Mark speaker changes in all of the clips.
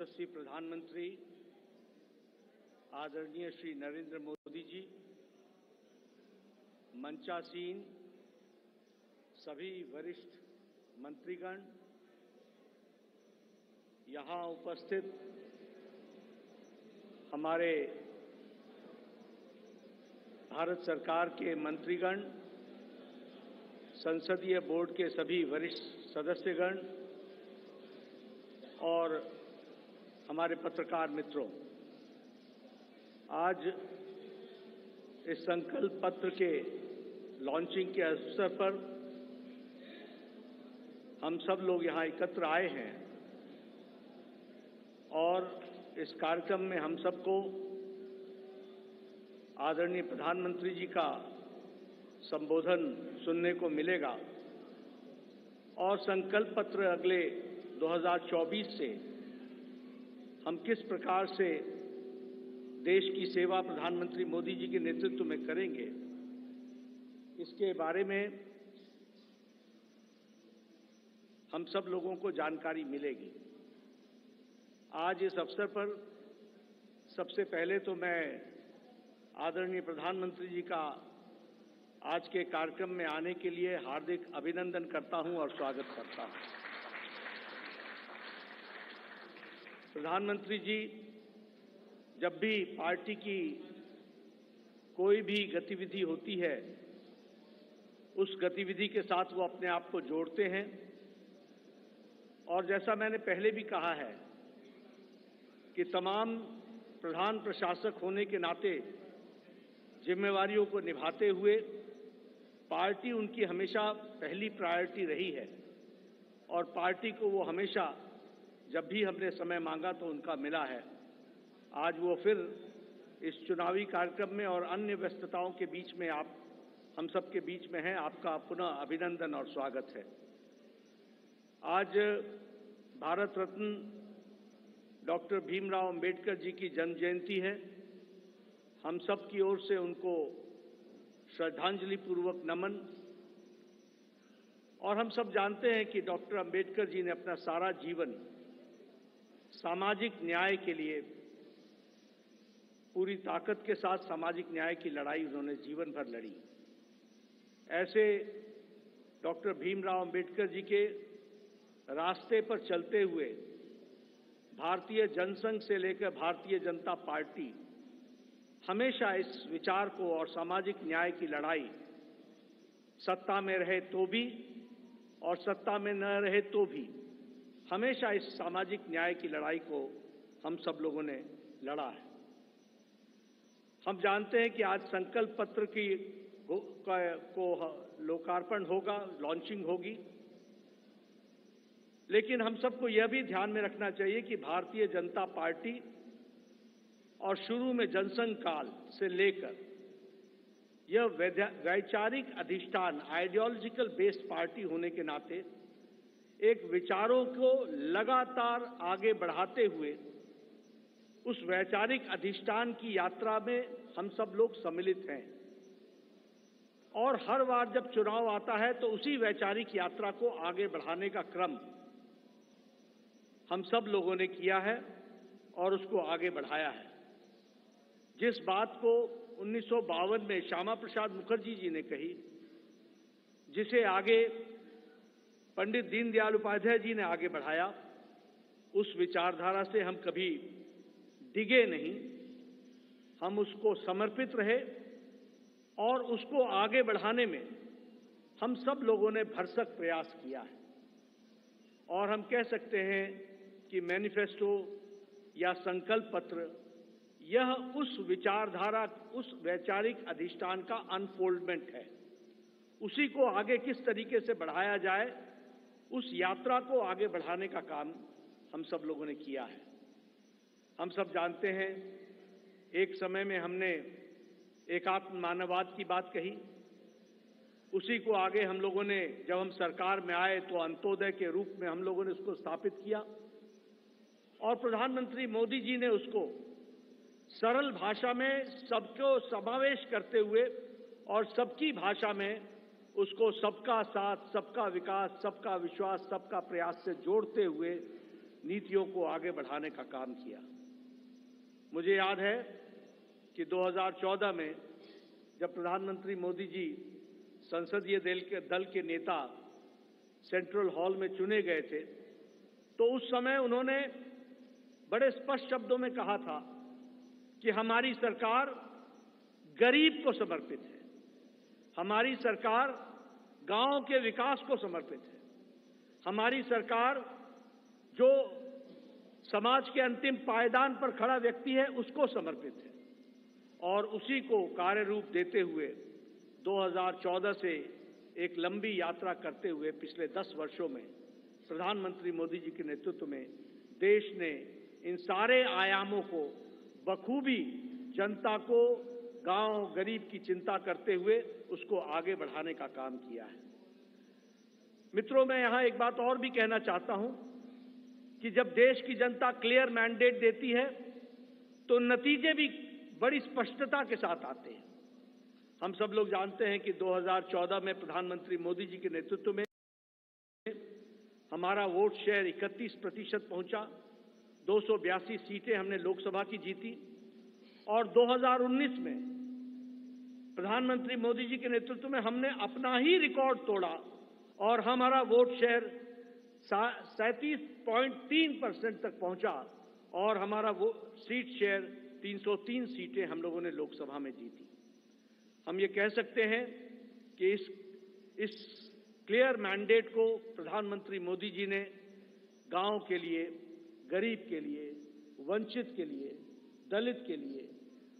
Speaker 1: यशस्वी प्रधानमंत्री आदरणीय श्री नरेंद्र मोदी जी, मंचासीन सभी वरिष्ठ मंत्रीगण, यहाँ उपस्थित हमारे भारत सरकार के मंत्रीगण, संसदीय बोर्ड के सभी वरिष्ठ सदस्यगण और हमारे पत्रकार मित्रों, आज इस संकल्प पत्र के लॉन्चिंग के अवसर पर हम सब लोग यहाँ एकत्र आए हैं और इस कार्यक्रम में हम सबको आदरणीय प्रधानमंत्री जी का संबोधन सुनने को मिलेगा और संकल्प पत्र अगले 2024 से हम किस प्रकार से देश की सेवा प्रधानमंत्री मोदी जी के नेतृत्व में करेंगे, इसके बारे में हम सब लोगों को जानकारी मिलेगी। आज इस अवसर पर सबसे पहले तो मैं आदरणीय प्रधानमंत्री जी का आज के कार्यक्रम में आने के लिए हार्दिक अभिनंदन करता हूं और स्वागत करता हूं। प्रधानमंत्री जी जब भी पार्टी की कोई भी गतिविधि होती है, उस गतिविधि के साथ वो अपने आप को जोड़ते हैं और जैसा मैंने पहले भी कहा है कि तमाम प्रधान प्रशासक होने के नाते जिम्मेवारियों को निभाते हुए पार्टी उनकी हमेशा पहली प्रायोरिटी रही है और पार्टी को वो हमेशा जब भी हमने समय मांगा तो उनका मिला है। आज वो फिर इस चुनावी कार्यक्रम में और अन्य व्यस्तताओं के बीच में आप हम सब के बीच में हैं। आपका पुनः अभिनंदन और स्वागत है। आज भारत रत्न डॉक्टर भीमराव अंबेडकर जी की जन्म जयंती है। हम सब की ओर से उनको श्रद्धांजलि पूर्वक नमन। और हम सब जानते हैं कि डॉक्टर अंबेडकर जी ने अपना सारा जीवन सामाजिक न्याय के लिए पूरी ताकत के साथ सामाजिक न्याय की लड़ाई उन्होंने जीवन भर लड़ी। ऐसे डॉक्टर भीमराव अंबेडकर जी के रास्ते पर चलते हुए भारतीय जनसंघ से लेकर भारतीय जनता पार्टी हमेशा इस विचार को और सामाजिक न्याय की लड़ाई सत्ता में रहे तो भी और सत्ता में न रहे तो भी हमेशा इस सामाजिक न्याय की लड़ाई को हम सब लोगों ने लड़ा है। हम जानते हैं कि आज संकल्प पत्र को लोकार्पण होगा, लॉन्चिंग होगी, लेकिन हम सबको यह भी ध्यान में रखना चाहिए कि भारतीय जनता पार्टी और शुरू में जनसंघ काल से लेकर यह वैचारिक अधिष्ठान आइडियोलॉजिकल बेस्ड पार्टी होने के नाते एक विचारों को लगातार आगे बढ़ाते हुए उस वैचारिक अधिष्ठान की यात्रा में हम सब लोग सम्मिलित हैं और हर बार जब चुनाव आता है तो उसी वैचारिक यात्रा को आगे बढ़ाने का क्रम हम सब लोगों ने किया है और उसको आगे बढ़ाया है। जिस बात को 1952 में श्यामा प्रसाद मुखर्जी जी ने कही, जिसे आगे पंडित दीनदयाल उपाध्याय जी ने आगे बढ़ाया, उस विचारधारा से हम कभी डिगे नहीं, हम उसको समर्पित रहे और उसको आगे बढ़ाने में हम सब लोगों ने भरसक प्रयास किया है। और हम कह सकते हैं कि मैनिफेस्टो या संकल्प पत्र यह उस विचारधारा, उस वैचारिक अधिष्ठान का अनफोल्डमेंट है। उसी को आगे किस तरीके से बढ़ाया जाए, उस यात्रा को आगे बढ़ाने का काम हम सब लोगों ने किया है। हम सब जानते हैं एक समय में हमने एकात्म मानववाद की बात कही, उसी को आगे हम लोगों ने जब हम सरकार में आए तो अंत्योदय के रूप में हम लोगों ने उसको स्थापित किया और प्रधानमंत्री मोदी जी ने उसको सरल भाषा में सबको समावेश करते हुए और सबकी भाषा में उसको सबका साथ, सबका विकास, सबका विश्वास, सबका प्रयास से जोड़ते हुए नीतियों को आगे बढ़ाने का काम किया। मुझे याद है कि 2014 में जब प्रधानमंत्री मोदी जी संसदीय दल के नेता सेंट्रल हॉल में चुने गए थे, तो उस समय उन्होंने बड़े स्पष्ट शब्दों में कहा था कि हमारी सरकार गरीब को समर्पित है, हमारी सरकार गांव के विकास को समर्पित है, हमारी सरकार जो समाज के अंतिम पायदान पर खड़ा व्यक्ति है उसको समर्पित है। और उसी को कार्य रूप देते हुए 2014 से एक लंबी यात्रा करते हुए पिछले 10 वर्षों में प्रधानमंत्री मोदी जी के नेतृत्व में देश ने इन सारे आयामों को बखूबी जनता को, गांव गरीब की चिंता करते हुए उसको आगे बढ़ाने का काम किया है। मित्रों, मैं यहां एक बात और भी कहना चाहता हूं कि जब देश की जनता क्लियर मैंडेट देती है तो नतीजे भी बड़ी स्पष्टता के साथ आते हैं। हम सब लोग जानते हैं कि 2014 में प्रधानमंत्री मोदी जी के नेतृत्व में हमारा वोट शेयर 31% पहुंचा, 282 सीटें हमने लोकसभा की जीती। और 2019 में प्रधानमंत्री मोदी जी के नेतृत्व में हमने अपना ही रिकॉर्ड तोड़ा और हमारा वोट शेयर 37.3% तक पहुंचा और हमारा वो सीट शेयर 303 सीटें हम लोगों ने लोकसभा में जीती। हम ये कह सकते हैं कि इस क्लियर मैंडेट को प्रधानमंत्री मोदी जी ने गांव के लिए, गरीब के लिए, वंचित के लिए, दलित के लिए,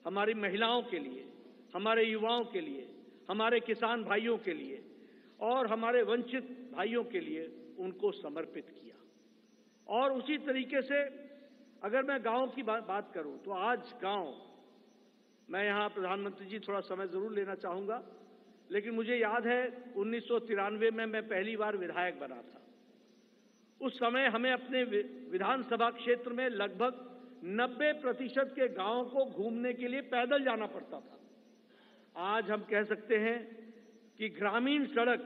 Speaker 1: हमारी महिलाओं के लिए, हमारे युवाओं के लिए, हमारे किसान भाइयों के लिए और हमारे वंचित भाइयों के लिए उनको समर्पित किया। और उसी तरीके से अगर मैं गांव की बात करूं तो आज गांव, मैं यहां प्रधानमंत्री जी थोड़ा समय जरूर लेना चाहूंगा, लेकिन मुझे याद है 1993 में मैं पहली बार विधायक बना था। उस समय हमें अपने विधानसभा क्षेत्र में लगभग 90% के गांवों को घूमने के लिए पैदल जाना पड़ता था। आज हम कह सकते हैं कि ग्रामीण सड़क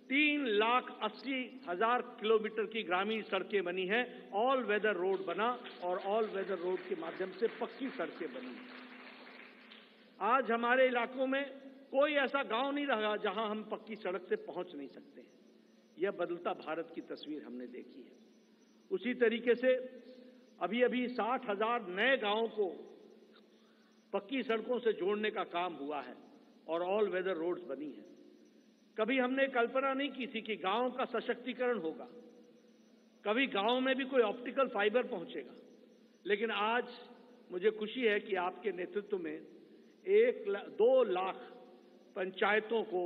Speaker 1: 3,80,000 किलोमीटर की ग्रामीण सड़कें बनी हैं, ऑल वेदर रोड बना और ऑल वेदर रोड के माध्यम से पक्की सड़कें बनी। आज हमारे इलाकों में कोई ऐसा गांव नहीं रहा जहां हम पक्की सड़क से पहुंच नहीं सकते। यह बदलता भारत की तस्वीर हमने देखी है। उसी तरीके से अभी 60,000 नए गांवों को पक्की सड़कों से जोड़ने का काम हुआ है और ऑल वेदर रोड्स बनी है। कभी हमने कल्पना नहीं की थी कि गांव का सशक्तिकरण होगा, कभी गांव में भी कोई ऑप्टिकल फाइबर पहुंचेगा। लेकिन आज मुझे खुशी है कि आपके नेतृत्व में 2 लाख पंचायतों को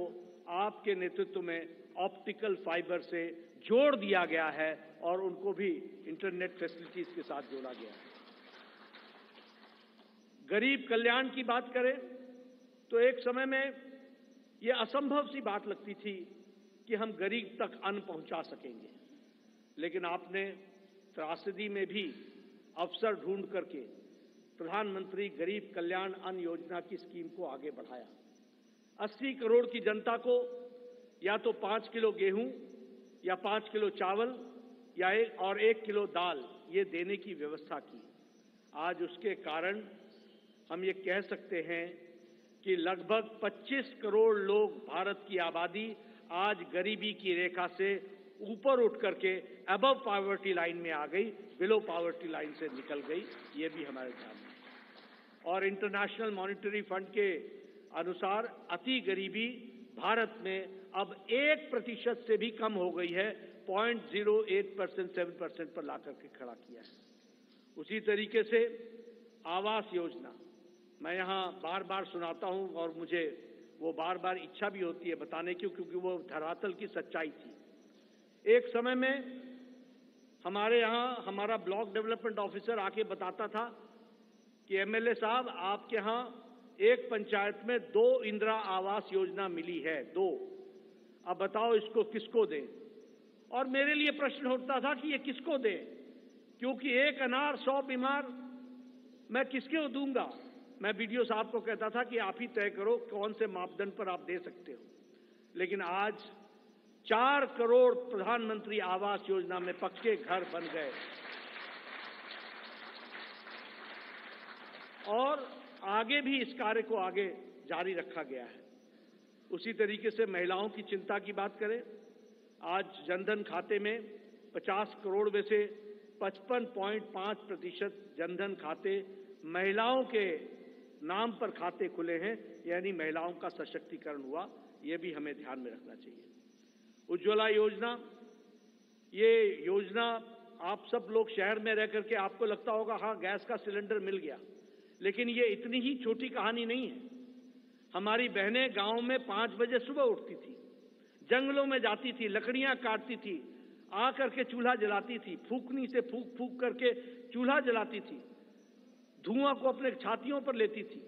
Speaker 1: आपके नेतृत्व में ऑप्टिकल फाइबर से जोड़ दिया गया है और उनको भी इंटरनेट फैसिलिटीज के साथ जोड़ा गया है। गरीब कल्याण की बात करें तो एक समय में यह असंभव सी बात लगती थी कि हम गरीब तक अन्न पहुंचा सकेंगे, लेकिन आपने त्रासदी में भी अवसर ढूंढ करके प्रधानमंत्री गरीब कल्याण अन्न योजना की स्कीम को आगे बढ़ाया। 80 करोड़ की जनता को या तो 5 किलो गेहूं या 5 किलो चावल या 1 किलो दाल ये देने की व्यवस्था की। आज उसके कारण हम ये कह सकते हैं कि लगभग 25 करोड़ लोग, भारत की आबादी आज गरीबी की रेखा से ऊपर उठ करके अबव पॉवर्टी लाइन में आ गई, बिलो पॉवर्टी लाइन से निकल गई। ये भी हमारे सामने। और इंटरनेशनल मॉनिटरी फंड के अनुसार अति गरीबी भारत में अब 1% से भी कम हो गई है, 0.08% 7% पर लाकर के खड़ा किया है। उसी तरीके से आवास योजना मैं यहां बार बार सुनाता हूं और मुझे वो बार बार इच्छा भी होती है बताने की, क्योंकि वो धरातल की सच्चाई थी। एक समय में हमारे यहां हमारा ब्लॉक डेवलपमेंट ऑफिसर आके बताता था कि एमएलए साहब, आपके यहां एक पंचायत में 2 इंदिरा आवास योजना मिली है, 2। अब बताओ इसको किसको दें? और मेरे लिए प्रश्न उठता था कि ये किसको दें, क्योंकि एक अनार 100 बीमार मैं किसको दूंगा? मैं बीडीओ साहब को कहता था कि आप ही तय करो कौन से मापदंड पर आप दे सकते हो। लेकिन आज 4 करोड़ प्रधानमंत्री आवास योजना में पक्के घर बन गए। और आगे भी इस कार्य को आगे जारी रखा गया है। उसी तरीके से महिलाओं की चिंता की बात करें, आज जनधन खाते में 50 करोड़ में से 55.5% जनधन खाते महिलाओं के नाम पर खाते खुले हैं, यानी महिलाओं का सशक्तिकरण हुआ। ये भी हमें ध्यान में रखना चाहिए। उज्ज्वला योजना, ये योजना आप सब लोग शहर में रह करके आपको लगता होगा हाँ गैस का सिलेंडर मिल गया, लेकिन ये इतनी ही छोटी कहानी नहीं है। हमारी बहनें गांव में 5 बजे सुबह उठती थी, जंगलों में जाती थी, लकड़ियां काटती थी, आ करके चूल्हा जलाती थी, फूकनी से फूक फूक करके चूल्हा जलाती थी, धुआं को अपने छातियों पर लेती थी,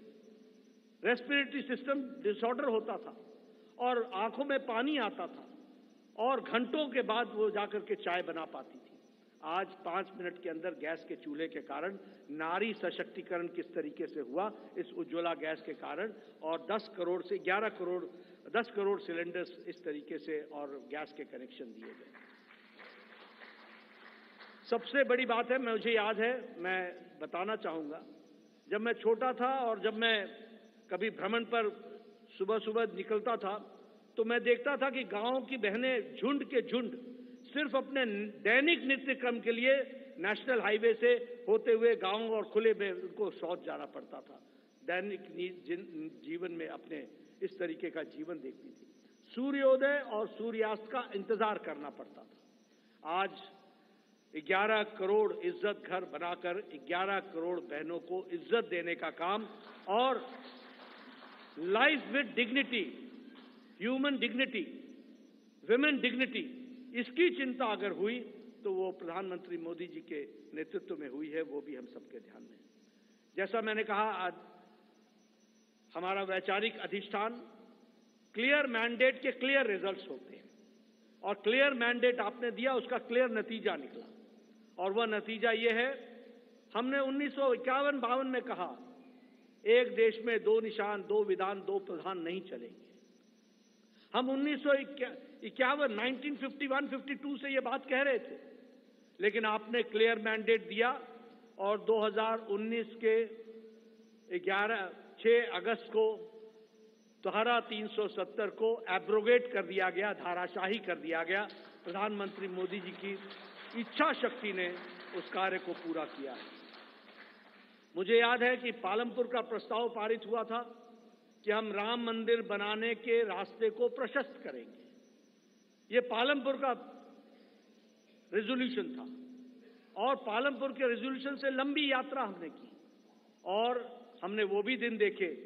Speaker 1: रेस्पिरेटरी सिस्टम डिसऑर्डर होता था और आंखों में पानी आता था और घंटों के बाद वो जाकर के चाय बना पाती थी। आज 5 मिनट के अंदर गैस के चूल्हे के कारण नारी सशक्तिकरण किस तरीके से हुआ, इस उज्ज्वला गैस के कारण, और 10 करोड़ से 10 करोड़ सिलेंडर्स इस तरीके से और गैस के कनेक्शन दिए गए। सबसे बड़ी बात है, मुझे याद है, मैं बताना चाहूंगा, जब मैं छोटा था और जब मैं कभी भ्रमण पर सुबह सुबह निकलता था तो मैं देखता था कि गांव की बहनें झुंड के झुंड सिर्फ अपने दैनिक नित्य क्रम के लिए नेशनल हाईवे से होते हुए गांव और खुले में उनको शौच जाना पड़ता था। दैनिक जीवन में अपने इस तरीके का जीवन देखती थी। सूर्योदय और सूर्यास्त का इंतजार करना पड़ता था। आज 11 करोड़ इज्जत घर बनाकर 11 करोड़ बहनों को इज्जत देने का काम और life with dignity, human dignity, women dignity, इसकी चिंता अगर हुई तो वो प्रधानमंत्री मोदी जी के नेतृत्व में हुई है, वो भी हम सबके ध्यान में। जैसा मैंने कहा, आज हमारा वैचारिक अधिष्ठान, क्लियर मैंडेट के क्लियर रिजल्ट्स होते हैं और क्लियर मैंडेट आपने दिया, उसका क्लियर नतीजा निकला और वह नतीजा ये है, हमने 1951-52 में कहा एक देश में 2 निशान, 2 विधान, 2 प्रधान नहीं चलेंगे। हम 1951-52 से ये बात कह रहे थे, लेकिन आपने क्लियर मैंडेट दिया और 2019 के 6 अगस्त को धारा 370 को एब्रोगेट कर दिया गया, धाराशाही कर दिया गया। प्रधानमंत्री मोदी जी की इच्छा शक्ति ने उस कार्य को पूरा किया है। मुझे याद है कि पालमपुर का प्रस्ताव पारित हुआ था कि हम राम मंदिर बनाने के रास्ते को प्रशस्त करेंगे। ये पालमपुर का रेजोल्यूशन था और पालमपुर के रेजोल्यूशन से लंबी यात्रा हमने की और हमने वो भी दिन देखे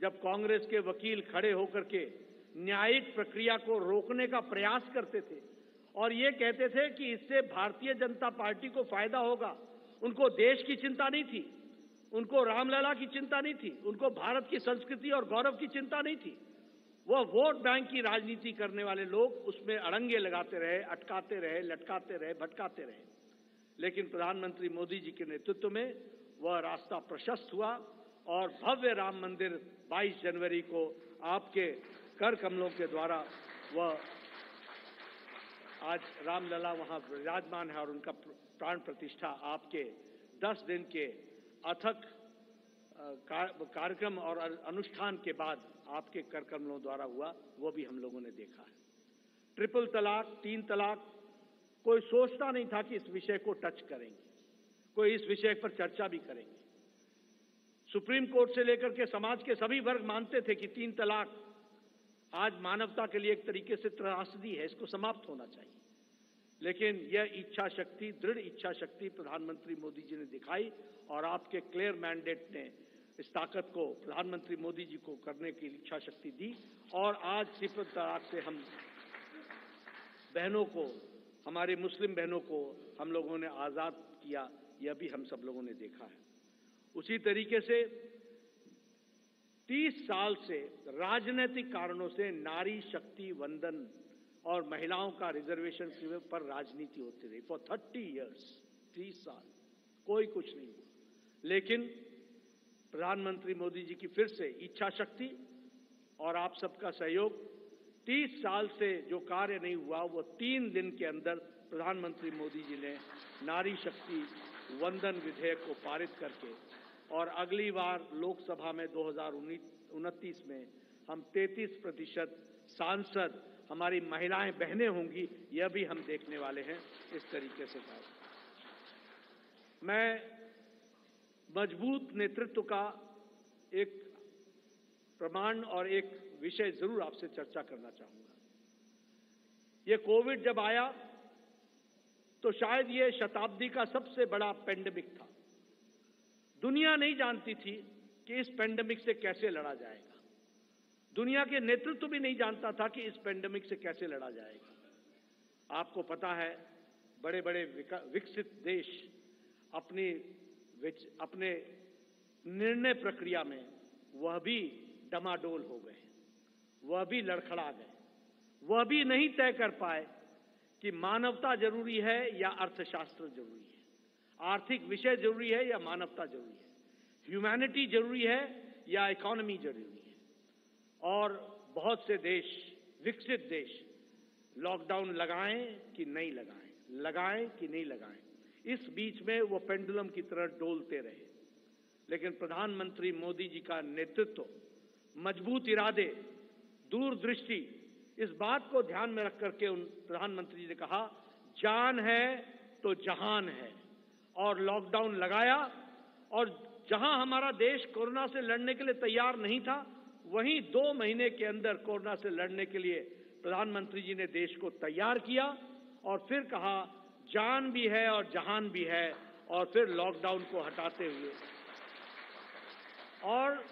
Speaker 1: जब कांग्रेस के वकील खड़े होकर के न्यायिक प्रक्रिया को रोकने का प्रयास करते थे और ये कहते थे कि इससे भारतीय जनता पार्टी को फायदा होगा। उनको देश की चिंता नहीं थी, उनको रामलला की चिंता नहीं थी, उनको भारत की संस्कृति और गौरव की चिंता नहीं थी। वह वोट बैंक की राजनीति करने वाले लोग उसमें अड़ंगे लगाते रहे, अटकाते रहे, लटकाते रहे, भटकाते रहे। लेकिन प्रधानमंत्री मोदी जी के नेतृत्व में वह रास्ता प्रशस्त हुआ और भव्य राम मंदिर 22 जनवरी को आपके कर कमलों के द्वारा वह आज रामलला वहां विराजमान है और उनका प्राण प्रतिष्ठा आपके 10 दिन के अथक कार्यक्रम और अनुष्ठान के बाद आपके कर कमलों द्वारा हुआ, वो भी हम लोगों ने देखा है। ट्रिपल तलाक, 3 तलाक, कोई सोचता नहीं था कि इस विषय को टच करेंगे, कोई इस विषय पर चर्चा भी करेंगे। सुप्रीम कोर्ट से लेकर के समाज के सभी वर्ग मानते थे कि 3 तलाक आज मानवता के लिए एक तरीके से त्रासदी है, इसको समाप्त होना चाहिए। लेकिन यह इच्छा शक्ति, दृढ़ इच्छा शक्ति प्रधानमंत्री मोदी जी ने दिखाई और आपके क्लियर मैंडेट ने इस ताकत को प्रधानमंत्री मोदी जी को करने की इच्छा शक्ति दी और आज ट्रिपल तलाक से हम बहनों को, हमारी मुस्लिम बहनों को हम लोगों ने आजाद किया, यह भी हम सब लोगों ने देखा है। उसी तरीके से 30 साल से राजनीतिक कारणों से नारी शक्ति वंदन और महिलाओं का रिजर्वेशन पर राजनीति होती रही। फॉर 30 इयर्स, 30 साल कोई कुछ नहीं हुआ। लेकिन प्रधानमंत्री मोदी जी की फिर से इच्छा शक्ति और आप सबका सहयोग, 30 साल से जो कार्य नहीं हुआ वो 3 दिन के अंदर प्रधानमंत्री मोदी जी ने नारी शक्ति वंदन विधेयक को पारित करके और अगली बार लोकसभा में 2029 में हम 33% सांसद हमारी महिलाएं बहनें होंगी, यह भी हम देखने वाले हैं। इस तरीके से मैं मजबूत नेतृत्व का एक प्रमाण और एक विषय जरूर आपसे चर्चा करना चाहूंगा। ये कोविड जब आया तो शायद ये शताब्दी का सबसे बड़ा पेंडेमिक था। दुनिया नहीं जानती थी कि इस पेंडेमिक से कैसे लड़ा जाएगा। दुनिया के नेतृत्व भी नहीं जानता था कि इस पेंडेमिक से कैसे लड़ा जाएगा। आपको पता है, बड़े बड़े विकसित देश अपने निर्णय प्रक्रिया में वह भी डमाडोल हो गए, वह भी लड़खड़ा गए, वह भी नहीं तय कर पाए कि मानवता जरूरी है या अर्थशास्त्र जरूरी है, आर्थिक विषय जरूरी है या मानवता जरूरी है, ह्यूमैनिटी जरूरी है या इकोनॉमी जरूरी है। और बहुत से देश, विकसित देश, लॉकडाउन लगाएं कि नहीं लगाएं, लगाएं कि नहीं लगाएं, इस बीच में वो पेंडुलम की तरह डोलते रहे। लेकिन प्रधानमंत्री मोदी जी का नेतृत्व, मजबूत इरादे, दूरदृष्टि, इस बात को ध्यान में रख करके उन प्रधानमंत्री जी ने कहा, जान है तो जहान है, और लॉकडाउन लगाया। और जहां हमारा देश कोरोना से लड़ने के लिए तैयार नहीं था, वहीं 2 महीने के अंदर कोरोना से लड़ने के लिए प्रधानमंत्री जी ने देश को तैयार किया और फिर कहा, जान भी है और जहान भी है, और फिर लॉकडाउन को हटाते हुए और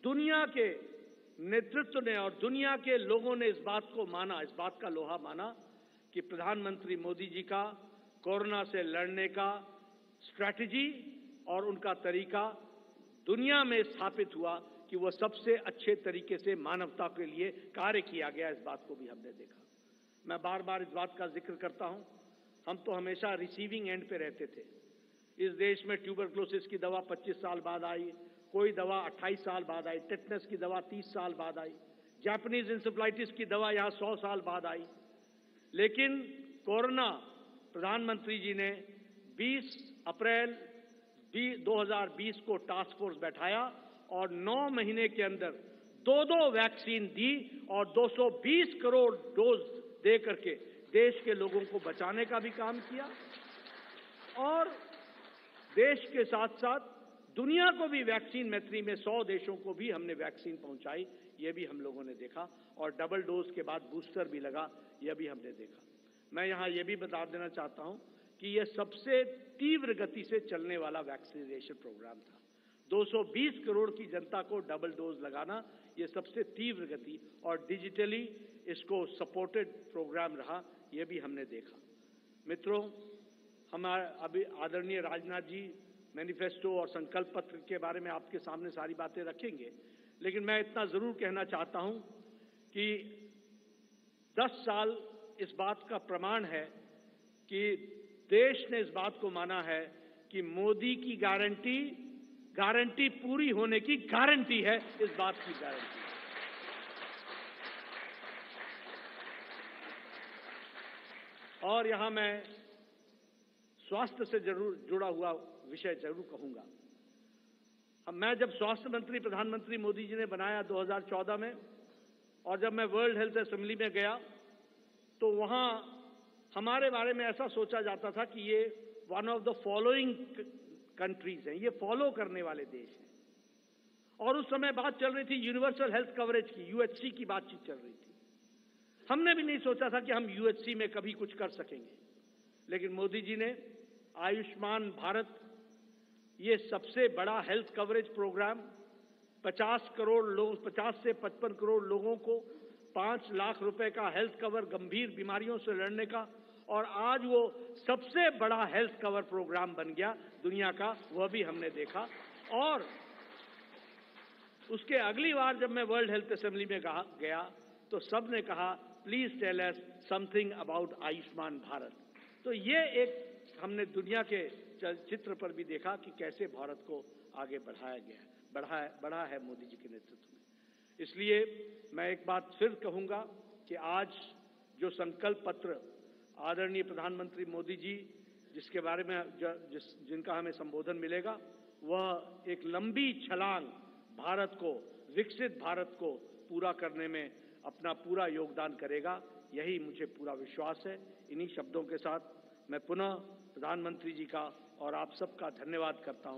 Speaker 1: दुनिया के नेतृत्व ने और दुनिया के लोगों ने इस बात को माना, इस बात का लोहा माना कि प्रधानमंत्री मोदी जी का कोरोना से लड़ने का स्ट्रैटेजी और उनका तरीका दुनिया में स्थापित हुआ कि वह सबसे अच्छे तरीके से मानवता के लिए कार्य किया गया। इस बात को भी हमने देखा। मैं बार बार इस बात का जिक्र करता हूं, हम तो हमेशा रिसीविंग एंड पे रहते थे। इस देश में ट्यूबरक्लोसिस की दवा 25 साल बाद आई, कोई दवा 28 साल बाद आई, टेटनस की दवा 30 साल बाद आई, जापानीज इंसेफ्लाइटिस की दवा यहां 100 साल बाद आई। लेकिन कोरोना, प्रधानमंत्री जी ने 20 अप्रैल 2020 को टास्क फोर्स बैठाया और 9 महीने के अंदर 2 वैक्सीन दी और 220 करोड़ डोज दे करके देश के लोगों को बचाने का भी काम किया। और देश के साथ साथ दुनिया को भी वैक्सीन मैत्री में 100 देशों को भी हमने वैक्सीन पहुंचाई, ये भी हम लोगों ने देखा। और डबल डोज के बाद बूस्टर भी लगा, यह भी हमने देखा। मैं यहां यह भी बता देना चाहता हूं कि यह सबसे तीव्र गति से चलने वाला वैक्सीनेशन प्रोग्राम था। 220 करोड़ की जनता को डबल डोज लगाना, यह सबसे तीव्र गति और डिजिटली इसको सपोर्टेड प्रोग्राम रहा, यह भी हमने देखा। मित्रों, हमारे अभी आदरणीय राजनाथ जी मैनिफेस्टो और संकल्प पत्र के बारे में आपके सामने सारी बातें रखेंगे, लेकिन मैं इतना जरूर कहना चाहता हूं कि 10 साल इस बात का प्रमाण है कि देश ने इस बात को माना है कि मोदी की गारंटी पूरी होने की गारंटी है, इस बात की गारंटी। और यहां मैं स्वास्थ्य से जरूर जुड़ा हुआ विषय जरूर कहूंगा। मैं जब स्वास्थ्य मंत्री प्रधानमंत्री मोदी जी ने बनाया 2014 में, और जब मैं वर्ल्ड हेल्थ असेंबली में गया तो वहां हमारे बारे में ऐसा सोचा जाता था कि ये one of the following countries हैं, ये फॉलो करने वाले देश हैं। और उस समय बात चल रही थी यूनिवर्सल हेल्थ कवरेज की, यूएचसी की बातचीत चल रही थी। हमने भी नहीं सोचा था कि हम यूएचसी में कभी कुछ कर सकेंगे, लेकिन मोदी जी ने आयुष्मान भारत, ये सबसे बड़ा हेल्थ कवरेज प्रोग्राम, 50 से 55 करोड़ लोगों को 5 लाख रुपए का हेल्थ कवर गंभीर बीमारियों से लड़ने का, और आज वो सबसे बड़ा हेल्थ कवर प्रोग्राम बन गया दुनिया का, वह भी हमने देखा। और उसके अगली बार जब मैं वर्ल्ड हेल्थ असेंबली में गया तो सब ने कहा, please tell us something about Ayushman Bharat. तो ये एक हमने दुनिया के चित्र पर भी देखा कि कैसे भारत को आगे बढ़ाया गया, बढ़ा है मोदी जी के नेतृत्व में। इसलिए मैं एक बात फिर कहूंगा कि आज जो संकल्प पत्र आदरणीय प्रधानमंत्री मोदी जी जिसके बारे में जिनका हमें संबोधन मिलेगा, वह एक लंबी छलांग भारत को, विकसित भारत को पूरा करने में अपना पूरा योगदान करेगा, यही मुझे पूरा विश्वास है। इन्हीं शब्दों के साथ मैं पुनः प्रधानमंत्री जी का और आप सबका धन्यवाद करता हूं।